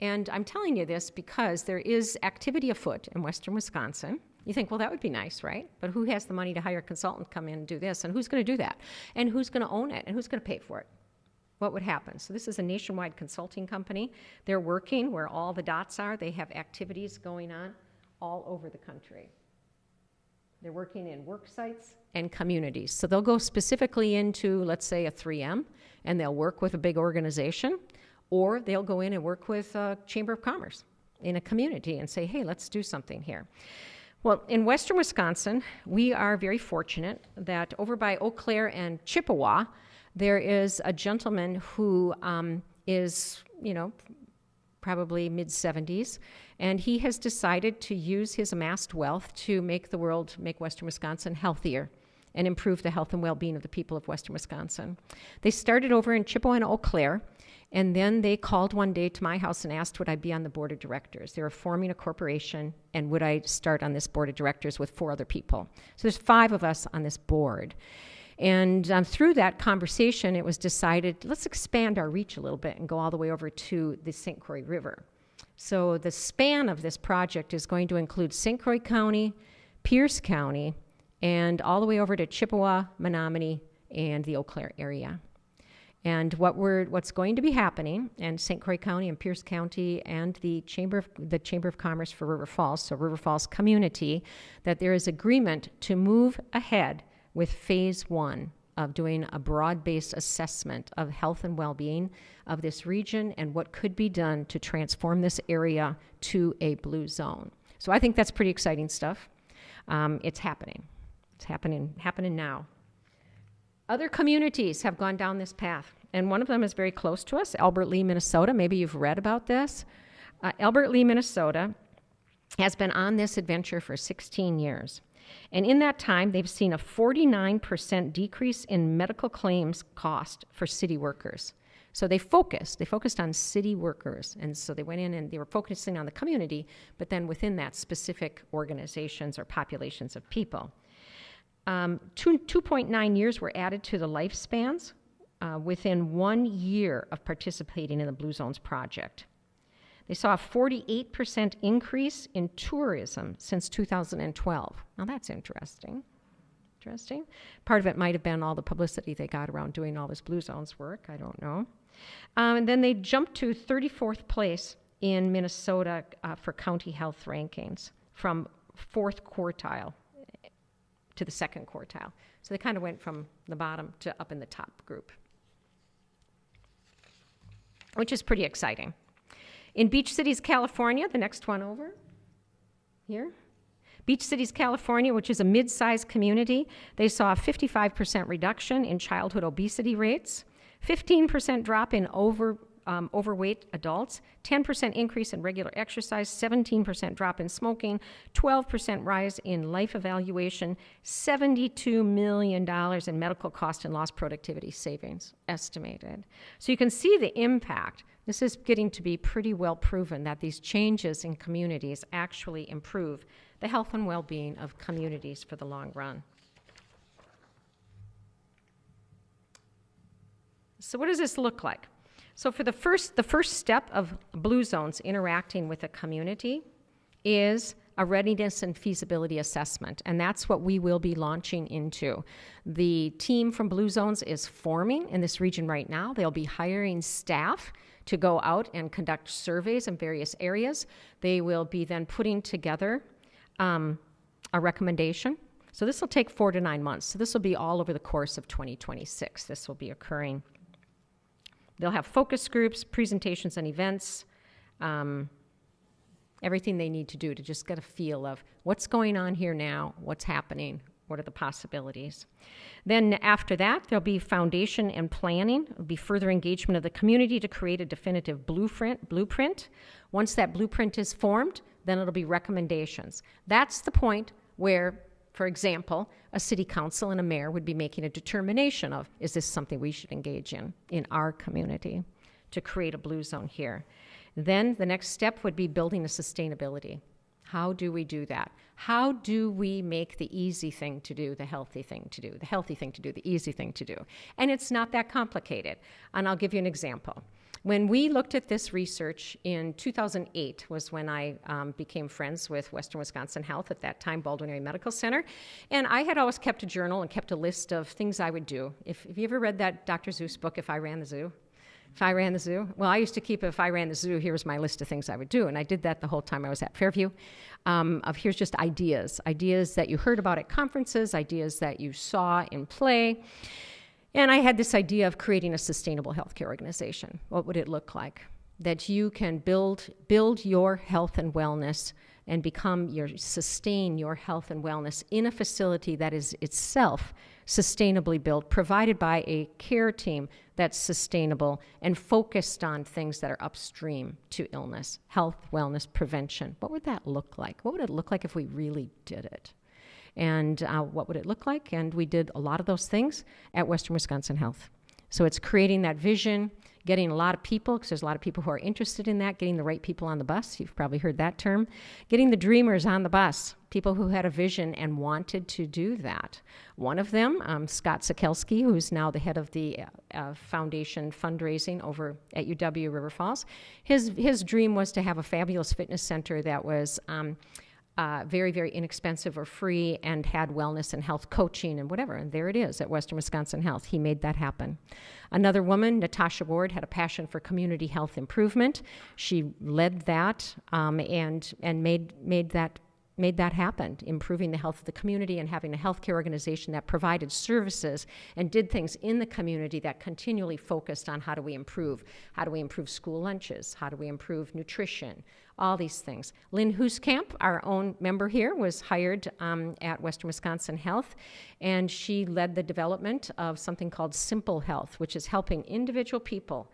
And I'm telling you this because there is activity afoot in western Wisconsin. You think, well, that would be nice, right? But who has the money to hire a consultant to come in and do this? And who's going to do that? And who's going to own it? And who's going to pay for it? What would happen? So this is a nationwide consulting company. They're working where all the dots are. They have activities going on all over the country. They're working in work sites and communities. So they'll go specifically into, let's say, a 3M, and they'll work with a big organization, or they'll go in and work with a Chamber of Commerce in a community and say, hey, let's do something here. Well, in western Wisconsin, we are very fortunate that over by Eau Claire and Chippewa, there is a gentleman who is, probably mid-70s, and he has decided to use his amassed wealth to make western Wisconsin healthier and improve the health and well-being of the people of western Wisconsin. They started over in Chippewa and Eau Claire, and then they called one day to my house and asked would I be on the board of directors. They were forming a corporation, and would I start on this board of directors with 4 other people. So there's 5 of us on this board. And through that conversation, it was decided, let's expand our reach a little bit and go all the way over to the St. Croix River. So the span of this project is going to include St. Croix County, Pierce County, and all the way over to Chippewa, Menominee, and the Eau Claire area. And what's going to be happening, and St. Croix County and Pierce County and the Chamber of Commerce for River Falls, so River Falls community, that there is agreement to move ahead with phase 1 of doing a broad-based assessment of health and well-being of this region and what could be done to transform this area to a blue zone. So I think that's pretty exciting stuff. It's happening. It's happening now. Other communities have gone down this path, and one of them is very close to us, Albert Lea, Minnesota. Maybe you've read about this. Albert Lea, Minnesota has been on this adventure for 16 years. And in that time, they've seen a 49% decrease in medical claims cost for city workers. So they focused on city workers. And so they went in and they were focusing on the community, but then within that, specific organizations or populations of people. 2.9 years were added to the lifespans within 1 year of participating in the Blue Zones project. They saw a 48% increase in tourism since 2012. Now that's interesting. Part of it might have been all the publicity they got around doing all this Blue Zones work. I don't know. And then they jumped to 34th place in Minnesota for county health rankings from 4th quartile to the 2nd quartile. So they kind of went from the bottom to up in the top group, which is pretty exciting. In Beach Cities, California, the next one over here, Beach Cities, California, which is a mid-sized community, they saw a 55% reduction in childhood obesity rates, 15% drop in overweight adults, 10% increase in regular exercise, 17% drop in smoking, 12% rise in life evaluation, $72 million in medical cost and lost productivity savings estimated. So you can see the impact. This is getting to be pretty well proven that these changes in communities actually improve the health and well-being of communities for the long run. So what does this look like? So for the first step of Blue Zones interacting with a community is a readiness and feasibility assessment, and that's what we will be launching into. The team from Blue Zones is forming in this region right now. They'll be hiring staff to go out and conduct surveys in various areas. They will be then putting together a recommendation. So this will take 4 to 9 months. So this will be all over the course of 2026. This will be occurring. They'll have focus groups, presentations and events, everything they need to do to just get a feel of what's going on here now, what's happening, what are the possibilities. Then after that, there'll be foundation and planning. There'll be further engagement of the community to create a definitive blueprint. Once that blueprint is formed, then it'll be recommendations. That's the point where, for example, a city council and a mayor would be making a determination of, is this something we should engage in our community to create a blue zone here? Then the next step would be building a sustainability. How do we do that? How do we make the easy thing to do the healthy thing to do, the healthy thing to do the easy thing to do? And it's not that complicated. And I'll give you an example. When we looked at this research in 2008 was when I became friends with Western Wisconsin Health, at that time Baldwin Area Medical Center. And I had always kept a journal and kept a list of things I would do. If you ever read that Dr. Seuss book, If I Ran the Zoo? If I ran the zoo? Well, I used to keep, if I ran the zoo, here's my list of things I would do. And I did that the whole time I was at Fairview. Here's just ideas that you heard about at conferences, ideas that you saw in play. And I had this idea of creating a sustainable healthcare organization. What would it look like? That you can build your health and wellness and sustain your health and wellness in a facility that is itself sustainably built, provided by a care team that's sustainable and focused on things that are upstream to illness, health, wellness, prevention. What would that look like? What would it look like if we really did it? And what would it look like? And we did a lot of those things at Western Wisconsin Health. So it's creating that vision, getting a lot of people, because there's a lot of people who are interested in that, getting the right people on the bus. You've probably heard that term. Getting the dreamers on the bus, people who had a vision and wanted to do that. One of them, Scott Sikelski, who's now the head of the foundation fundraising over at UW River Falls, his dream was to have a fabulous fitness center that was very, very inexpensive or free and had wellness and health coaching and whatever. And there it is at Western Wisconsin Health. He made that happen. Another woman, Natasha Ward, had a passion for community health improvement. She led that and made that happen, improving the health of the community and having a healthcare organization that provided services and did things in the community that continually focused on how do we improve school lunches, how do we improve nutrition, all these things. Lynn Hooskamp, our own member here, was hired at Western Wisconsin Health, and she led the development of something called Simple Health, which is helping individual people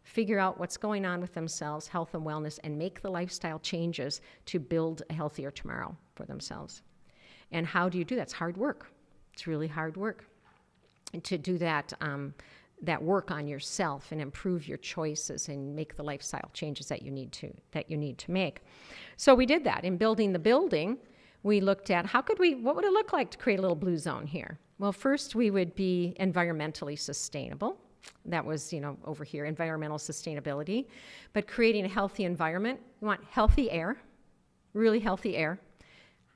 figure out what's going on with themselves, health and wellness, and make the lifestyle changes to build a healthier tomorrow for themselves. And how do you do that? It's hard work. It's really hard work. And to do that, that work on yourself and improve your choices and make the lifestyle changes that you need to make. So we did that. In building the building, we looked at what would it look like to create a little blue zone here? Well, first we would be environmentally sustainable. That was, over here, environmental sustainability. But creating a healthy environment, we want healthy air, really healthy air.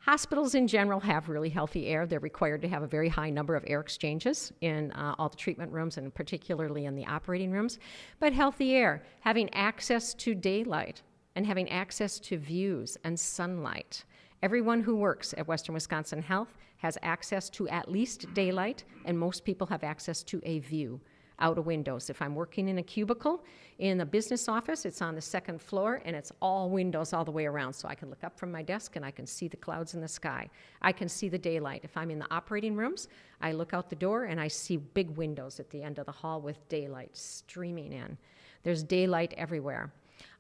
Hospitals in general have really healthy air. They're required to have a very high number of air exchanges in all the treatment rooms and particularly in the operating rooms. But healthy air, having access to daylight and having access to views and sunlight. Everyone who works at Western Wisconsin Health has access to at least daylight, and most people have access to a view out of windows. If I'm working in a cubicle in a business office, it's on the second floor, and it's all windows all the way around, so I can look up from my desk and I can see the clouds in the sky. I can see the daylight. If I'm in the operating rooms, I look out the door and I see big windows at the end of the hall with daylight streaming in. There's daylight everywhere.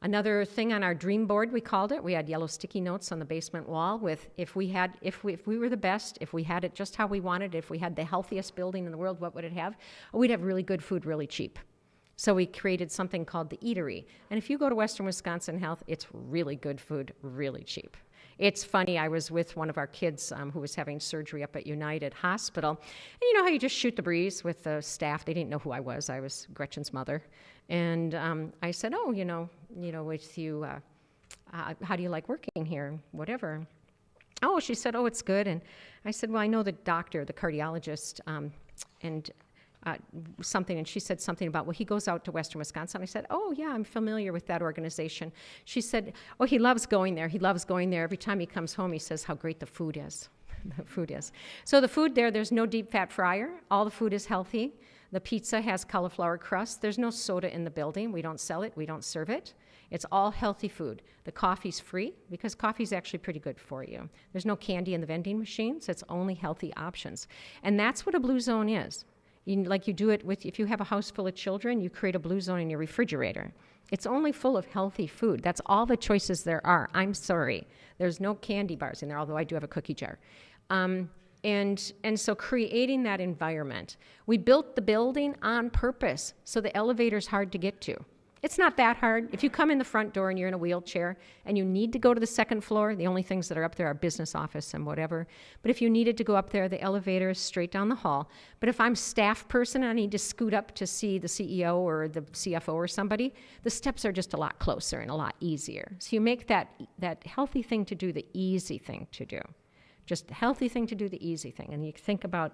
Another thing on our dream board, we called it, we had yellow sticky notes on the basement wall with if we were the best, if we had it just how we wanted, if we had the healthiest building in the world, what would it have? We'd have really good food really cheap. So we created something called the Eatery. And if you go to Western Wisconsin Health, it's really good food, really cheap. It's funny, I was with one of our kids who was having surgery up at United Hospital. And you know how you just shoot the breeze with the staff? They didn't know who I was. I was Gretchen's mother. And I said, with you, how do you like working here? Whatever. Oh, she said, it's good. And I said, well, I know the doctor, the cardiologist, and she said something about, well, he goes out to Western Wisconsin. I said, oh, yeah, I'm familiar with that organization. She said, oh, he loves going there. He loves going there. Every time he comes home, he says how great the food is. The food is. So the food there's no deep fat fryer. All the food is healthy. The pizza has cauliflower crust. There's no soda in the building. We don't sell it. We don't serve it. It's all healthy food. The coffee's free because coffee's actually pretty good for you. There's no candy in the vending machines. It's only healthy options. And that's what a blue zone is. You do it if you have a house full of children, you create a blue zone in your refrigerator. It's only full of healthy food. That's all the choices there are. I'm sorry. There's no candy bars in there, although I do have a cookie jar. And so creating that environment. We built the building on purpose, so the elevator's hard to get to. It's not that hard. If you come in the front door and you're in a wheelchair and you need to go to the second floor, the only things that are up there are business office and whatever. But if you needed to go up there, the elevator is straight down the hall. But if I'm staff person and I need to scoot up to see the CEO or the CFO or somebody, the steps are just a lot closer and a lot easier. So you make that healthy thing to do the easy thing to do. Just the healthy thing to do the easy thing. And you think about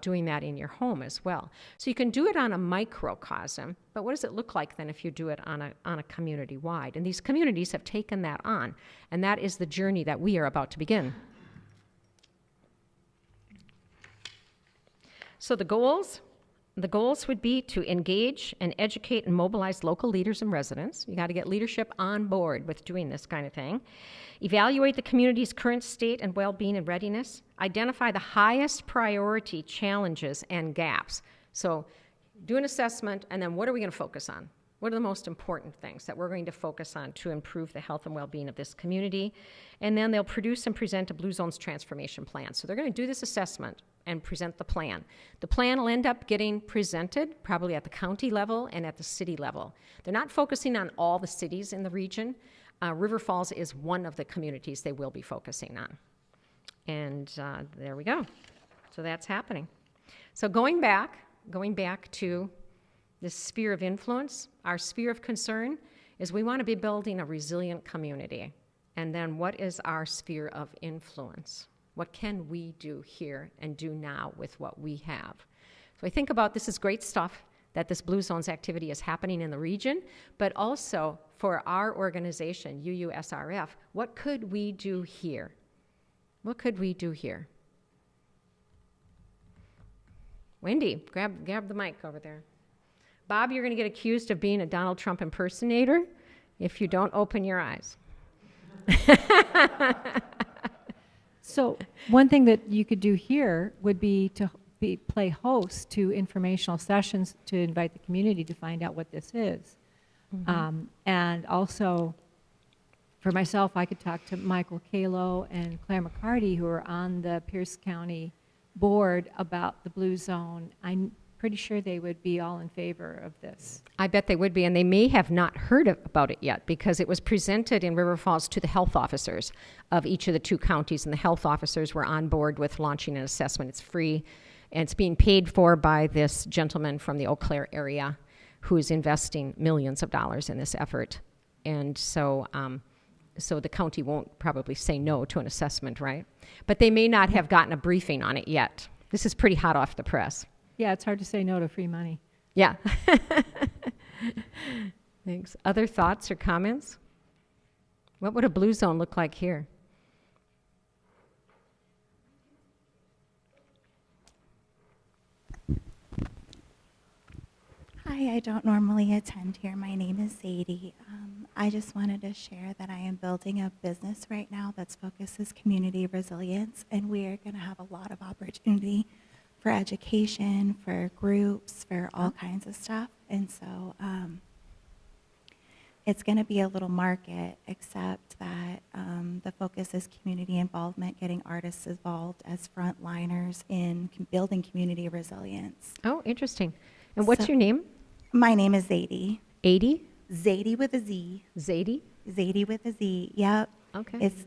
doing that in your home as well. So you can do it on a microcosm, but what does it look like then if you do it on a community-wide? And these communities have taken that on, and that is the journey that we are about to begin. So the goals would be to engage and educate and mobilize local leaders and residents. You got to get leadership on board with doing this kind of thing. Evaluate the community's current state and well-being and readiness. Identify the highest priority challenges and gaps. So do an assessment, and then what are we going to focus on? What are the most important things that we're going to focus on to improve the health and well-being of this community? And then they'll produce and present a Blue Zones transformation plan. So they're going to do this assessment and present the plan. The plan will end up getting presented probably at the county level and at the city level. They're not focusing on all the cities in the region. River Falls is one of the communities they will be focusing on. And there we go. So that's happening. So going back to this sphere of influence, our sphere of concern is we want to be building a resilient community. And then what is our sphere of influence? What can we do here and do now with what we have? So I think about this is great stuff that this Blue Zones activity is happening in the region, but also for our organization, UUSRF, what could we do here? What could we do here? Wendy, grab the mic over there. Bob, you're going to get accused of being a Donald Trump impersonator if you don't open your eyes. So one thing that you could do here would be to play host to informational sessions to invite the community to find out what this is. Mm-hmm. And also, for myself, I could talk to Michael Kalo and Claire McCarty, who are on the Pierce County board, about the Blue Zone. pretty sure they would be all in favor of this. I bet they would be, and they may have not heard about it yet because it was presented in River Falls to the health officers of each of the 2 counties, and the health officers were on board with launching an assessment. It's free, and it's being paid for by this gentleman from the Eau Claire area who is investing millions of dollars in this effort. And so the county won't probably say no to an assessment, right? But they may not have gotten a briefing on it yet. This is pretty hot off the press. Yeah, it's hard to say no to free money. Yeah. Thanks. Other thoughts or comments? What would a blue zone look like here? Hi, I don't normally attend here. My name is Zadie. I just wanted to share that I am building a business right now that's focuses community resilience, and we are going to have a lot of opportunity for education, for groups, for all kinds of stuff. And so it's going to be a little market, except that the focus is community involvement, getting artists involved as frontliners in building community resilience. Oh, interesting. And what's So- your name? My name is Zadie. 80? Zadie with a Z. Zadie? Zadie with a Z. Yep. Okay. It's.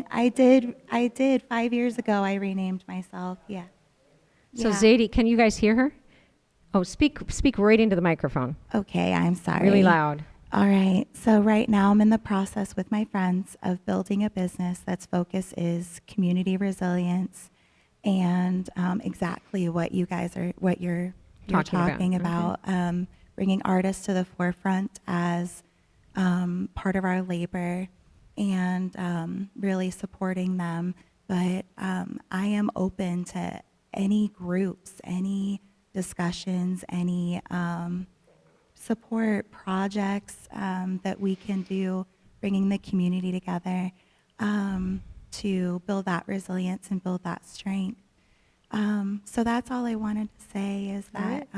I did 5 years ago. I renamed myself. Yeah. So Yeah. Zadie, can you guys hear her? Oh, speak right into the microphone. Okay, I'm sorry. Really loud. All right. So right now I'm in the process with my friends of building a business that's focus is community resilience, and exactly what you guys are, what you're talking about. Bringing artists to the forefront as part of our labor, and really supporting them. But I am open to any groups, any discussions, any support projects that we can do, bringing the community together to build that resilience and build that strength. So that's all I wanted to say is that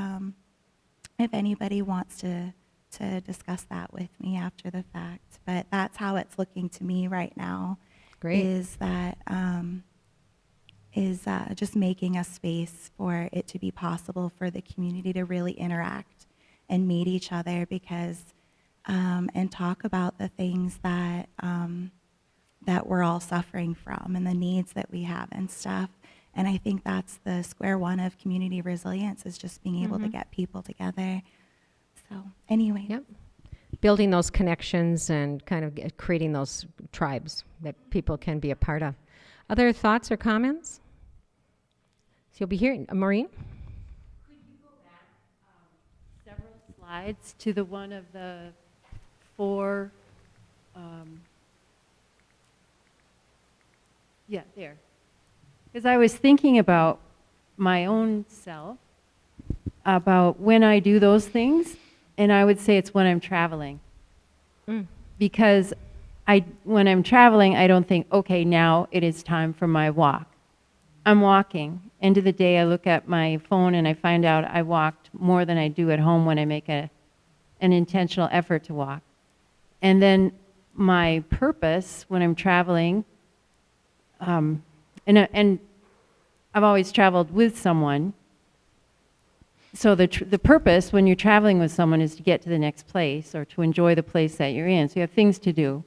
if anybody wants to discuss that with me after the fact, but that's how it's looking to me right now. Great. Is that just making a space for it to be possible for the community to really interact and meet each other, because and talk about the things that that we're all suffering from and the needs that we have and stuff. And I think that's the square one of community resilience, is just being able to get people together. So anyway. Yep. Building those connections and kind of creating those tribes that people can be a part of. Other thoughts or comments? So you'll be hearing, Maureen? Could you go back several slides to the one of the 4, yeah, there. Because I was thinking about my own self, about when I do those things, and I would say it's when I'm traveling. Because when I'm traveling, I don't think, okay, now it is time for my walk. I'm walking. End of the day, I look at my phone and I find out I walked more than I do at home when I make an intentional effort to walk. And then my purpose when I'm traveling, and I've always traveled with someone. So the purpose when you're traveling with someone is to get to the next place or to enjoy the place that you're in. So you have things to do.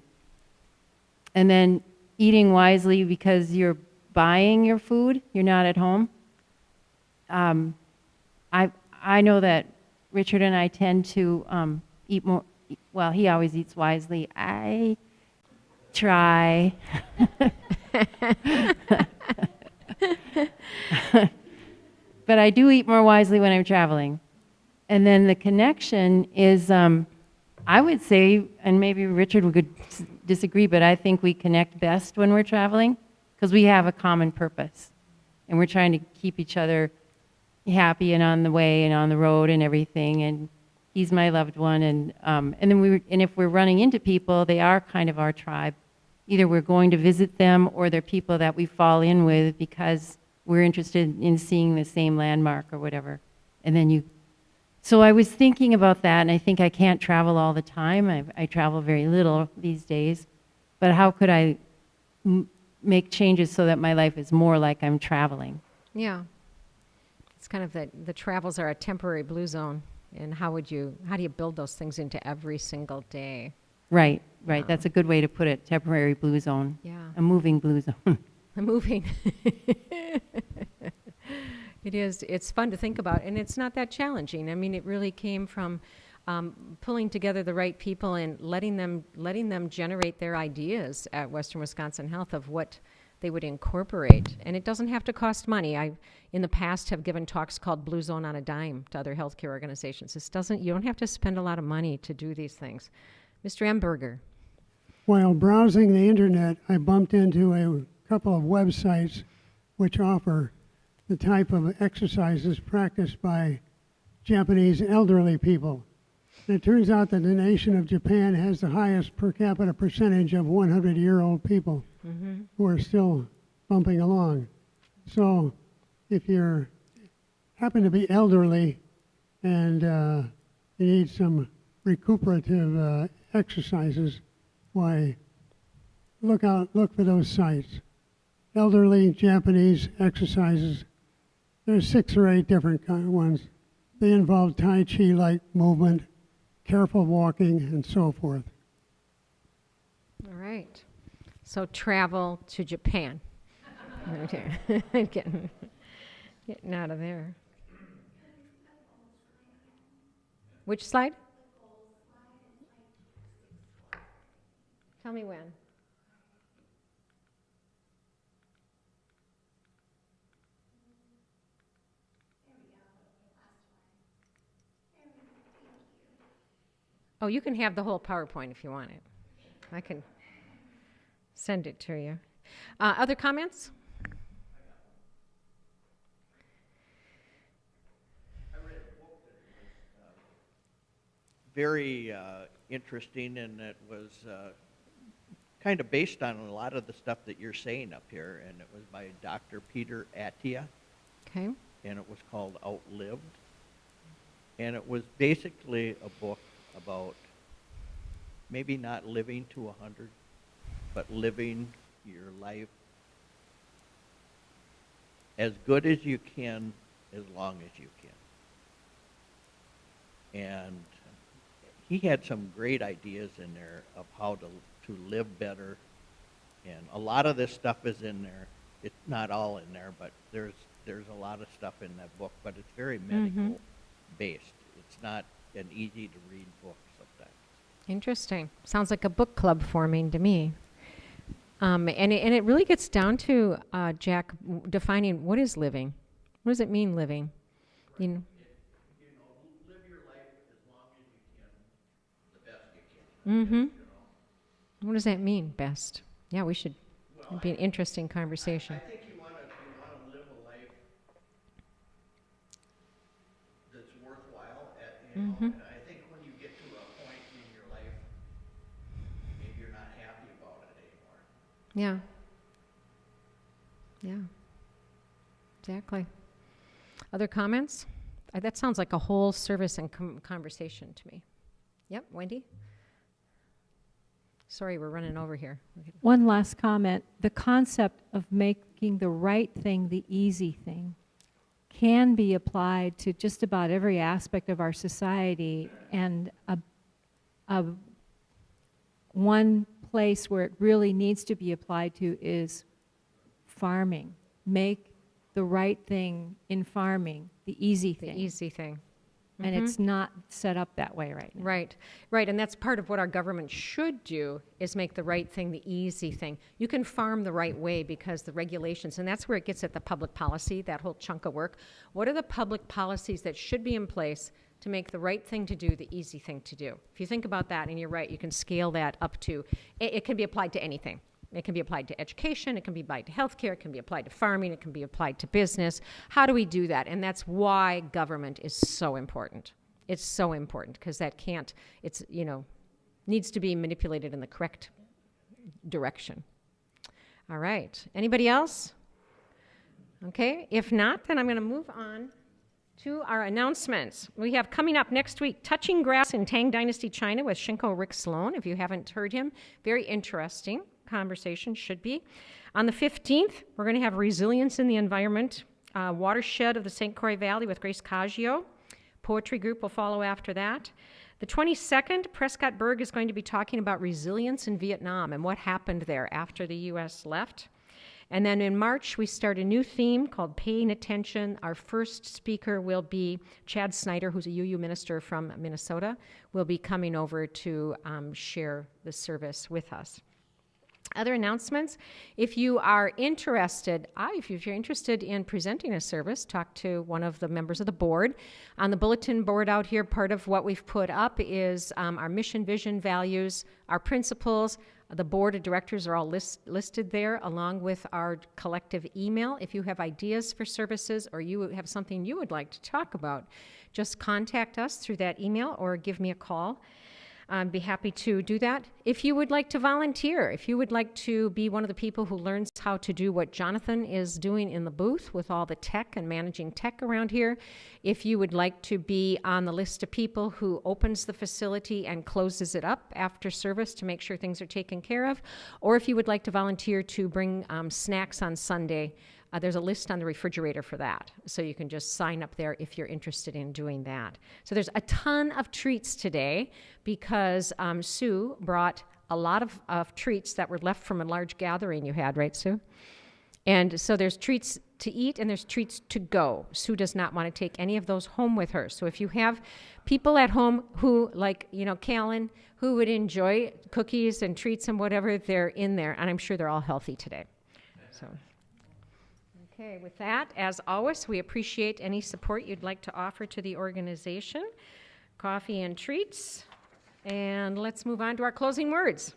And then eating wisely because you're buying your food, you're not at home. I know that Richard and I tend to eat more, well, he always eats wisely. I try. But I do eat more wisely when I'm traveling. And then the connection is, I would say, and maybe Richard would disagree, but I think we connect best when we're traveling because we have a common purpose. And we're trying to keep each other happy and on the way and on the road and everything. And he's my loved one. And then if we're running into people, they are kind of our tribe. Either we're going to visit them or they're people that we fall in with because we're interested in seeing the same landmark or whatever. And then so I was thinking about that, and I think I can't travel all the time. I travel very little these days. But how could I make changes so that my life is more like I'm traveling? Yeah. It's kind of the travels are a temporary blue zone. And how do you build those things into every single day? Right, right. That's a good way to put it. Temporary blue zone. Yeah. A moving blue zone. Moving. It is. It's fun to think about, and it's not that challenging. I mean, it really came from pulling together the right people and letting them generate their ideas at Western Wisconsin Health of what they would incorporate. And it doesn't have to cost money. I, in the past, have given talks called Blue Zone on a Dime to other healthcare organizations. You don't have to spend a lot of money to do these things. Mr. Emberger. While browsing the internet, I bumped into a couple of websites which offer the type of exercises practiced by Japanese elderly people. And it turns out that the nation of Japan has the highest per capita percentage of 100-year-old people who are still bumping along. So if you happen to be elderly and you need some recuperative exercises, why, look for those sites. Elderly Japanese exercises. There's 6 or 8 different kind of ones. They involve Tai Chi-like movement, careful walking, and so forth. All right. So travel to Japan. Okay. Getting out of there. Which slide? Tell me when. Oh, you can have the whole PowerPoint if you want it. I can send it to you. Other comments? I read a book that was very interesting, and it was kind of based on a lot of the stuff that you're saying up here, and it was by Dr. Peter Attia, Okay. and it was called Outlived. And it was basically a book about maybe not living to 100, but living your life as good as you can, as long as you can. And he had some great ideas in there of how to live better. And a lot of this stuff is in there. It's not all in there, but there's a lot of stuff in that book, but it's very medical based. It's not an easy to read book sometimes. Interesting. Sounds like a book club forming to me. And it really gets down to, Jack, defining what is living. What does it mean, living? You know, Live your life as long as you can, the best you can. You know? What does that mean, best? Yeah, we should. It'd be an interesting conversation. I think you want to live a life that's worthwhile. And I think when you get to a point in your life, maybe you're not happy about it anymore. Yeah. Yeah. Exactly. Other comments? That sounds like a whole service and conversation to me. Yep, Wendy? Sorry, we're running over here. One last comment. The concept of making the right thing the easy thing can be applied to just about every aspect of our society, and one place where it really needs to be applied to is farming. Make the right thing in farming the easy thing. The easy thing. And it's not set up that way right now. Right, and that's part of what our government should do, is make the right thing the easy thing. You can farm the right way because the regulations, and that's where it gets at the public policy, that whole chunk of work. What are the public policies that should be in place to make the right thing to do the easy thing to do? If you think about that, and you're right, you can scale that up to, it can be applied to anything. It can be applied to education, it can be applied to healthcare, it can be applied to farming, it can be applied to business. How do we do that? And that's why government is so important. It's so important because that can't, it's, needs to be manipulated in the correct direction. All right. Anybody else? Okay. If not, then I'm going to move on to our announcements. We have coming up next week, Touching Grass in Tang Dynasty China with Shinko Rick Sloan. If you haven't heard him, very interesting conversation, should be. On the 15th, we're going to have Resilience in the Environment Watershed of the St. Croix Valley with Grace Caggio. Poetry group will follow after that. The 22nd, Prescott Berg is going to be talking about resilience in Vietnam and what happened there after the U.S. left. And then in March, we start a new theme called Paying Attention. Our first speaker will be Chad Snyder, who's a UU minister from Minnesota, will be coming over to share the service with us. Other announcements, if you are interested, if you're interested in presenting a service, talk to one of the members of the board. On the bulletin board out here, part of what we've put up is our mission, vision, values, our principles. The board of directors are all listed there, along with our collective email. If you have ideas for services or you have something you would like to talk about, just contact us through that email or give me a call. I'd be happy to do that. If you would like to volunteer, if you would like to be one of the people who learns how to do what Jonathan is doing in the booth with all the tech and managing tech around here, if you would like to be on the list of people who opens the facility and closes it up after service to make sure things are taken care of, or if you would like to volunteer to bring snacks on Sunday, there's a list on the refrigerator for that. So you can just sign up there if you're interested in doing that. So there's a ton of treats today because Sue brought a lot of treats that were left from a large gathering you had, right, Sue? And so there's treats to eat and there's treats to go. Sue does not want to take any of those home with her. So if you have people at home who, like, Callan, who would enjoy cookies and treats and whatever, they're in there. And I'm sure they're all healthy today. So. Okay, with that, as always, we appreciate any support you'd like to offer to the organization. Coffee and treats. And let's move on to our closing words.